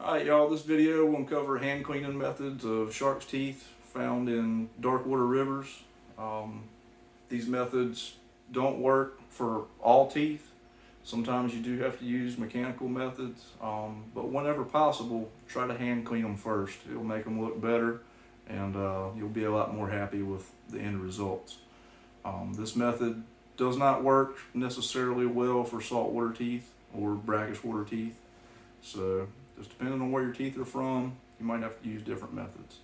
Alright y'all, this video will cover hand cleaning methods of shark's teeth found in darkwater rivers. These methods don't work for all teeth. Sometimes you do have to use mechanical methods, but whenever possible, try to hand clean them first. It'll make them look better, and you'll be a lot more happy with the end results. This method does not work necessarily well for saltwater teeth or brackish water teeth. So just depending on where your teeth are from, you might have to use different methods.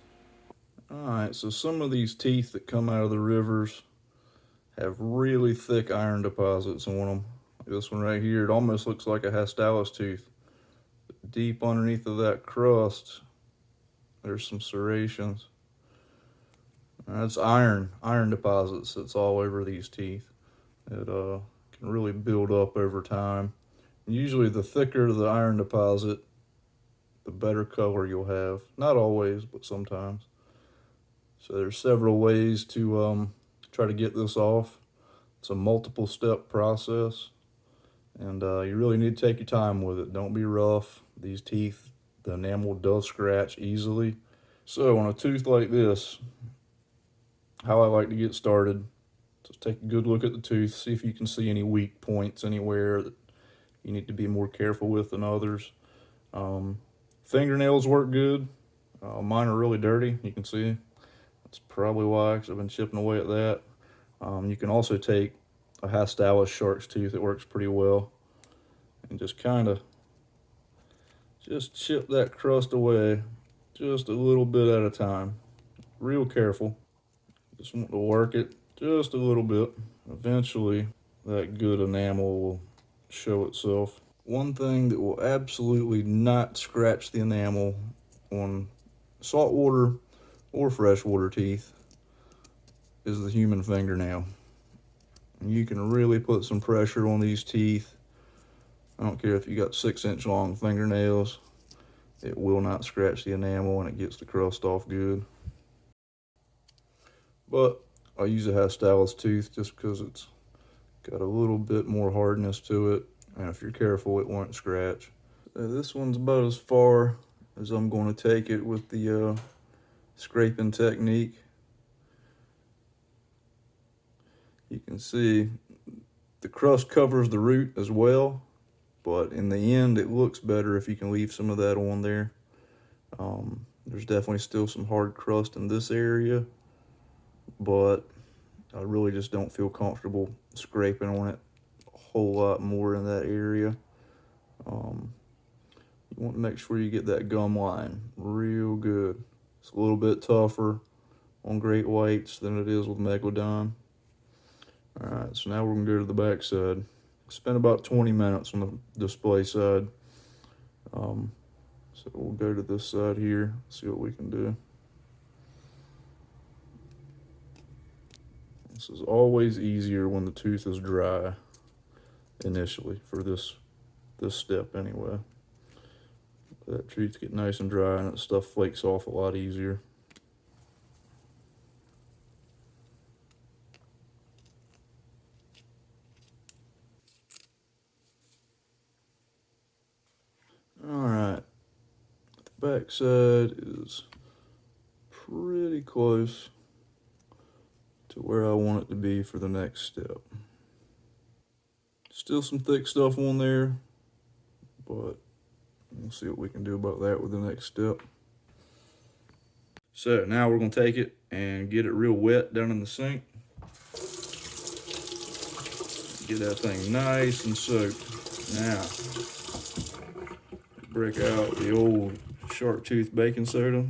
Alright, so some of these teeth that come out of the rivers have really thick iron deposits on them. This one right here, it almost looks like a Hastalis tooth. Deep underneath of that crust, there's some serrations. That's iron deposits that's all over these teeth. It can really build up over time. Usually the thicker the iron deposit, the better color you'll have. Not always, but sometimes. So there's several ways to try to get this off. It's a multiple step process, and you really need to take your time with it. Don't be rough. These teeth, the enamel does scratch easily. So on a tooth like this, how I like to get started, just take a good look at the tooth, see if you can see any weak points anywhere that you need to be more careful with than others. Fingernails work good. Mine are really dirty, you can see. That's probably why, because I've been chipping away at that. You can also take a Hastalis shark's tooth, it works pretty well, and just kind of just chip that crust away just a little bit at a time. Real careful. Just want to work it just a little bit. Eventually, that good enamel will show itself. One thing that will absolutely not scratch the enamel on saltwater or freshwater teeth is the human fingernail. You can really put some pressure on these teeth. I don't care if you got 6-inch long fingernails, it will not scratch the enamel and it gets the crust off good. But I use a Hastalis tooth just because it's got a little bit more hardness to it, and if you're careful, it won't scratch. This one's about as far as I'm going to take it with the scraping technique. You can see the crust covers the root as well, but in the end, it looks better if you can leave some of that on there. There's definitely still some hard crust in this area, but I really just don't feel comfortable scraping on it a whole lot more in that area. You want to make sure you get that gum line real good. It's a little bit tougher on great whites than it is with Megalodon. Alright, so now we're going to go to the back side. Spend about 20 minutes on the display side. So we'll go to this side here, see what we can do. This is always easier when the tooth is dry initially, for this step anyway. That tooth get nice and dry and that stuff flakes off a lot easier. Alright, the back side is pretty close to where I want it to be for the next step. Still some thick stuff on there, but we'll see what we can do about that with the next step. So now we're going to take it and get it real wet down in the sink. Get that thing nice and soaked. Now, break out the old shark tooth baking soda.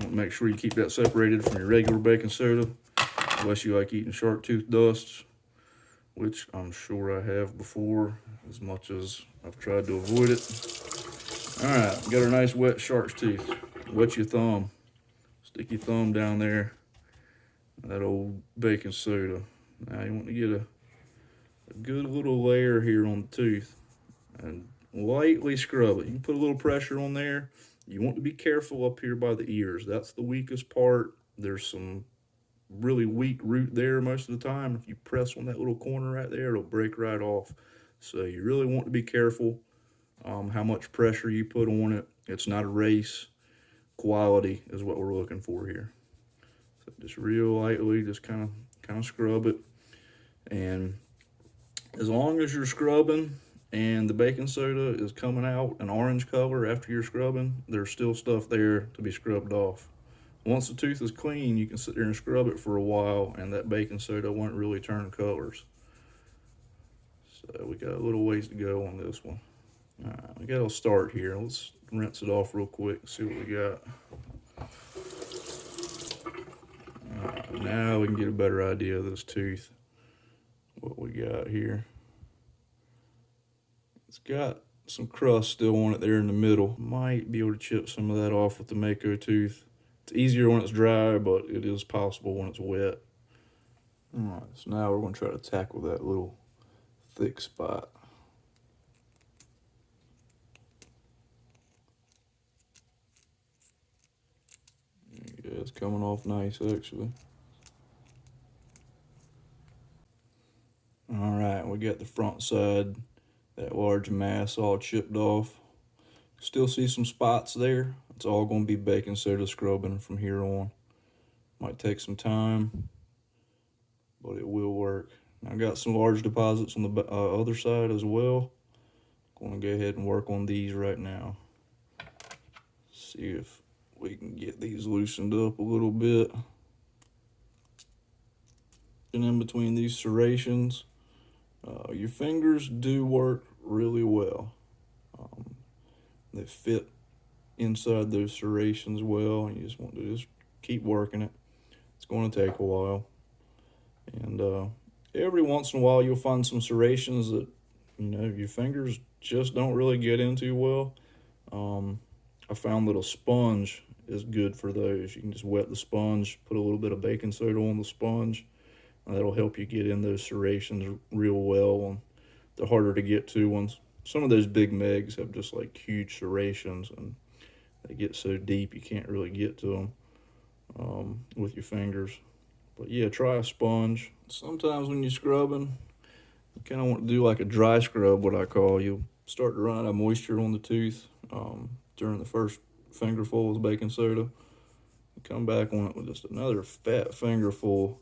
Make sure you keep that separated from your regular baking soda, unless you like eating shark tooth dusts, which I'm sure I have before, as much as I've tried to avoid it. All right, got a nice wet shark's tooth. Wet your thumb. Stick your thumb down there, that old baking soda. Now you want to get a good little layer here on the tooth and lightly scrub it. You can put a little pressure on there. You want to be careful up here by the ears. That's the weakest part. There's some really weak root there most of the time. If you press on that little corner right there, it'll break right off. So you really want to be careful how much pressure you put on it It's not a race. Quality is what we're looking for here. So just real lightly, just kind of scrub it. And as long as you're scrubbing and the baking soda is coming out an orange color after you're scrubbing, there's still stuff there to be scrubbed off. Once the tooth is clean, you can sit there and scrub it for a while, and that baking soda won't really turn colors. So we got a little ways to go on this one. All right, we got to start here. Let's rinse it off real quick and see what we got. All right, now we can get a better idea of this tooth. What we got here. It's got some crust still on it there in the middle. Might be able to chip some of that off with the Mako tooth. It's easier when it's dry, but it is possible when it's wet. All right, so now we're going to try to tackle that little thick spot. Yeah, it's coming off nice, actually. All right, we got the front side, that large mass all chipped off. Still see some spots there. It's all going to be baking soda scrubbing from here on. Might take some time, but it will work. I got some large deposits on the other side as well. Going to go ahead and work on these right now. See if we can get these loosened up a little bit. And in between these serrations, your fingers do work really well. They fit inside those serrations well, and you just want to just keep working it. It's going to take a while. And every once in a while you'll find some serrations that, your fingers just don't really get into well. I found that a sponge is good for those. You can just wet the sponge, put a little bit of baking soda on the sponge, and that'll help you get in those serrations real well. And they're harder to get to ones. Some of those big megs have just like huge serrations, and they get so deep you can't really get to them with your fingers. But yeah, try a sponge. Sometimes when you're scrubbing, you kind of want to do like a dry scrub, what I call. You'll start to run out of moisture on the tooth during the first fingerful of baking soda. You come back on it with just another fat fingerful,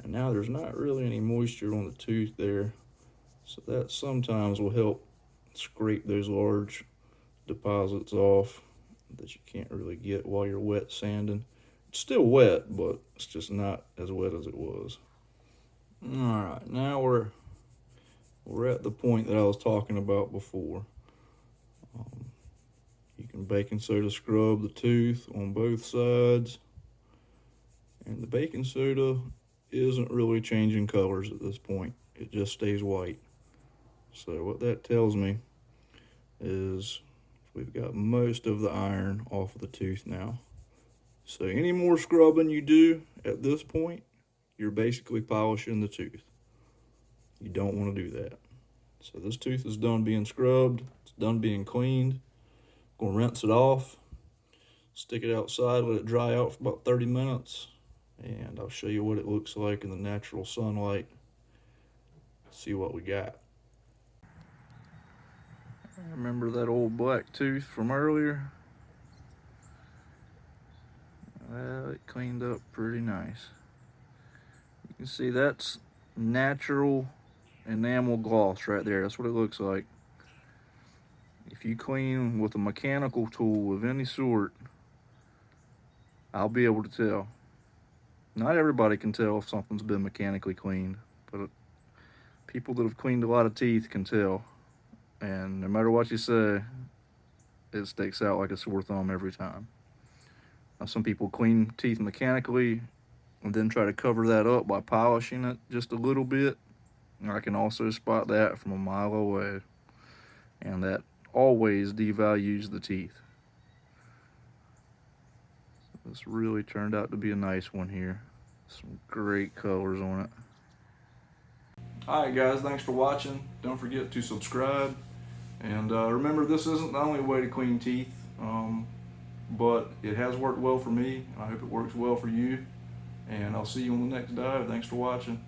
and now there's not really any moisture on the tooth there. So that sometimes will help scrape those large deposits off that you can't really get while you're wet sanding. It's still wet, but it's just not as wet as it was. All right, now we're at the point that I was talking about before. You can baking soda scrub the tooth on both sides, and the baking soda isn't really changing colors at this point. It just stays white. So what that tells me is we've got most of the iron off of the tooth now. So any more scrubbing you do at this point, you're basically polishing the tooth. You don't want to do that. So this tooth is done being scrubbed. It's done being cleaned. I'm going to rinse it off, stick it outside, let it dry out for about 30 minutes, and I'll show you what it looks like in the natural sunlight. See what we got. Remember that old black tooth from earlier? Well, it cleaned up pretty nice. You can see that's natural enamel gloss right there. That's what it looks like. If you clean with a mechanical tool of any sort, I'll be able to tell. Not everybody can tell if something's been mechanically cleaned, but people that have cleaned a lot of teeth can tell. And no matter what you say, it sticks out like a sore thumb every time. Now, some people clean teeth mechanically and then try to cover that up by polishing it just a little bit. And I can also spot that from a mile away. And that always devalues the teeth. This really turned out to be a nice one here. Some great colors on it. Alright guys, thanks for watching. Don't forget to subscribe. And remember, this isn't the only way to clean teeth, but it has worked well for me. I hope it works well for you. And I'll see you on the next dive. Thanks for watching.